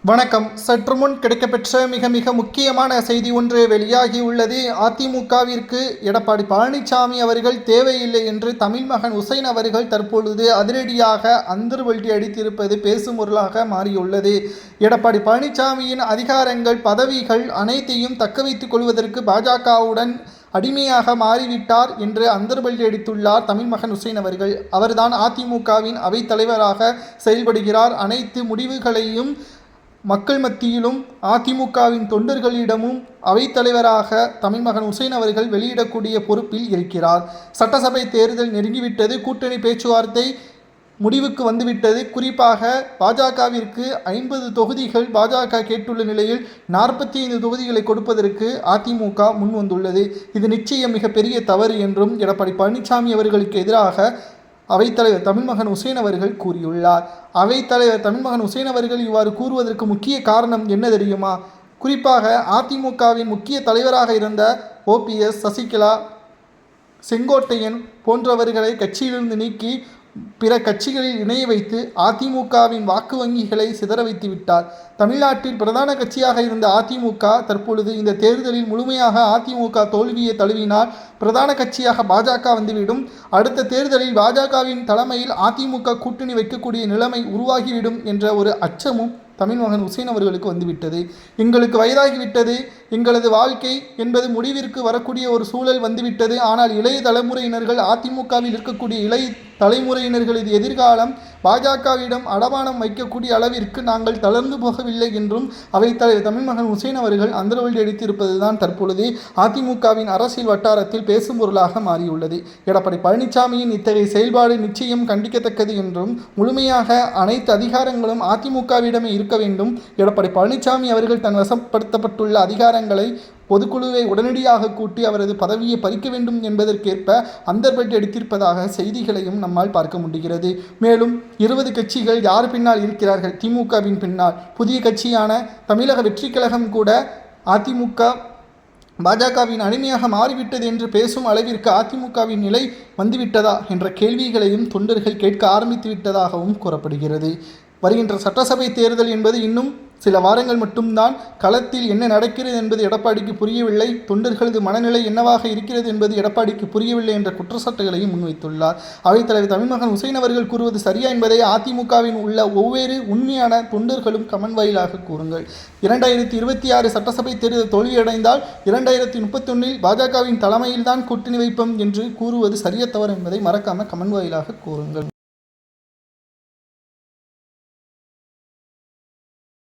வணக்கம். சற்று முன் கிடைக்கப்பெற்ற மிக முக்கியமான செய்தி ஒன்று வெளியாகியுள்ளது. அதிமுகவிற்கு எடப்பாடி பழனிசாமி அவர்கள் தேவையில்லை என்று தமிழ் மகன் உசைன் அவர்கள் தற்பொழுது அதிரடியாக அந்தர்வல்டி அடித்திருப்பது பேசும் பொருளாக மாறியுள்ளது. எடப்பாடி பழனிசாமியின் அதிகாரங்கள், பதவிகள் அனைத்தையும் தக்க வைத்துக் கொள்வதற்கு பாஜகவுடன் அடிமையாக மாறிவிட்டார் என்று அந்தர்வல்டி அடித்துள்ளார் தமிழ் மகன் உசைன் அவர்கள். அவர்தான் அதிமுகவின் அவைத்தலைவராக செயல்படுகிறார். அனைத்து முடிவுகளையும் மக்கள் மத்தியிலும் அதிமுகவின் தொண்டர்களிடமும் அவைத்தலைவராக தமிழ் மகன் உசைன் அவர்கள் வெளியிடக்கூடிய பொறுப்பில் இருக்கிறார். சட்டசபை தேர்தல் நெருங்கிவிட்டது. கூட்டணி பேச்சுவார்த்தை முடிவுக்கு வந்துவிட்டது. குறிப்பாக பாஜகவிற்கு 50 தொகுதிகள் பாஜக கேட்டுள்ள நிலையில் 45 தொகுதிகளை கொடுப்பதற்கு அதிமுக முன் வந்துள்ளது. இது நிச்சயம் மிகப்பெரிய தவறு என்றும் எடப்பாடி பழனிசாமி அவர்களுக்கு எதிராக அவைத்தலைவர் தமிழ் மகன் உசைன் அவர்கள் கூறியுள்ளார். அவைத்தலைவர் தமிழ் மகன் உசைன் அவர்கள் இவ்வாறு கூறுவதற்கு முக்கிய காரணம் என்ன தெரியுமா? குறிப்பாக அதிமுகவின் முக்கிய தலைவராக இருந்த OPS, சசிகலா, செங்கோட்டையன் போன்றவர்களை கட்சியிலிருந்து நீக்கி பிற கட்சிகளில் இணைய வைத்து அதிமுகவின் வாக்கு வங்கிகளை சிதற வைத்து விட்டார். தமிழ்நாட்டில் பிரதான கட்சியாக இருந்த அதிமுக தற்பொழுது இந்த தேர்தலில் முழுமையாக அதிமுக தோல்வியை தழுவினால் பிரதான கட்சியாக பாஜக வந்துவிடும். அடுத்த தேர்தலில் பாஜகவின் தலைமையில் அதிமுக கூட்டணி வைக்கக்கூடிய நிலைமை உருவாகிவிடும் என்ற ஒரு அச்சமும் தமிழ் மகன் உசைன் அவர்களுக்கு வந்துவிட்டது. எங்களுக்கு வயதாகிவிட்டது, எங்களது வாழ்க்கை என்பது முடிவிற்கு வரக்கூடிய ஒரு சூழல் வந்துவிட்டது. ஆனால் இளைய தலைமுறையினர்கள், அதிமுகவில் இருக்கக்கூடிய இளைய தலைமுறையினர்களது எதிர்காலம் பாஜகவிடம் அடமானம் வைக்கக்கூடிய அளவிற்கு நாங்கள் தளர்ந்து போகவில்லை என்றும் அவைத்தலைவர் தமிழ் மகன் உசைன் அவர்கள் அந்தரவல்டி அடித்திருப்பது தான் தற்பொழுது அதிமுகவின் அரசியல் வட்டாரத்தில் பேசும் பொருளாக மாறியுள்ளது. எடப்பாடி பழனிசாமியின் இத்தகைய செயல்பாடு நிச்சயம் கண்டிக்கத்தக்கது என்றும் முழுமையாக அனைத்து அதிகாரங்களும் அதிமுகவிடமே இருக்க வேண்டும். எடப்பாடி பழனிசாமி அவர்கள் தன் வசப்படுத்தப்பட்டுள்ள அதிகாரங்களை பொதுக்குழுவை உடனடியாக கூட்டி அவரது பதவியை பறிக்க வேண்டும் என்பதற்கேற்ப அந்தர்வல்டி அடித்திருப்பதாக செய்திகளையும் நம்மால் பார்க்க முடிகிறது. மேலும் 20 கட்சிகள் யார் பின்னால் இருக்கிறார்கள்? திமுகவின் பின்னால். புதிய கட்சியான தமிழக வெற்றிக் கழகம் கூட அதிமுக பாஜகவின் அடிமையாக மாறிவிட்டது என்று பேசும் அளவிற்கு அதிமுகவின் நிலை வந்துவிட்டதா என்ற கேள்விகளையும் தொண்டர்கள் கேட்க ஆரம்பித்து விட்டதாகவும் கூறப்படுகிறது. வருகின்ற சட்டசபை தேர்தல் என்பது இன்னும் சில வாரங்கள் மட்டும்தான். களத்தில் என்ன நடக்கிறது என்பது எடப்பாடிக்கு புரியவில்லை. தொண்டர்களது மனநிலை என்னவாக இருக்கிறது என்பது எடப்பாடிக்கு புரியவில்லை என்ற குற்றச்சாட்டுகளையும் முன்வைத்துள்ளார். அவைத்தலைவர் தமிழ் மகன் உசைன் அவர்கள் கூறுவது சரியா என்பதை அதிமுகவின் உள்ள ஒவ்வொரு உண்மையான தொண்டர்களும் கமெண்ட் வாயிலாக கூறுங்கள். 2026 சட்டசபை தேர்தல் தோல்வியடைந்தால் 2031 பாஜகவின் தலைமையில்தான் கூட்டணி வைப்போம் என்று கூறுவது சரிய தவறு என்பதை மறக்காம கமெண்ட் வாயிலாக கூறுங்கள்.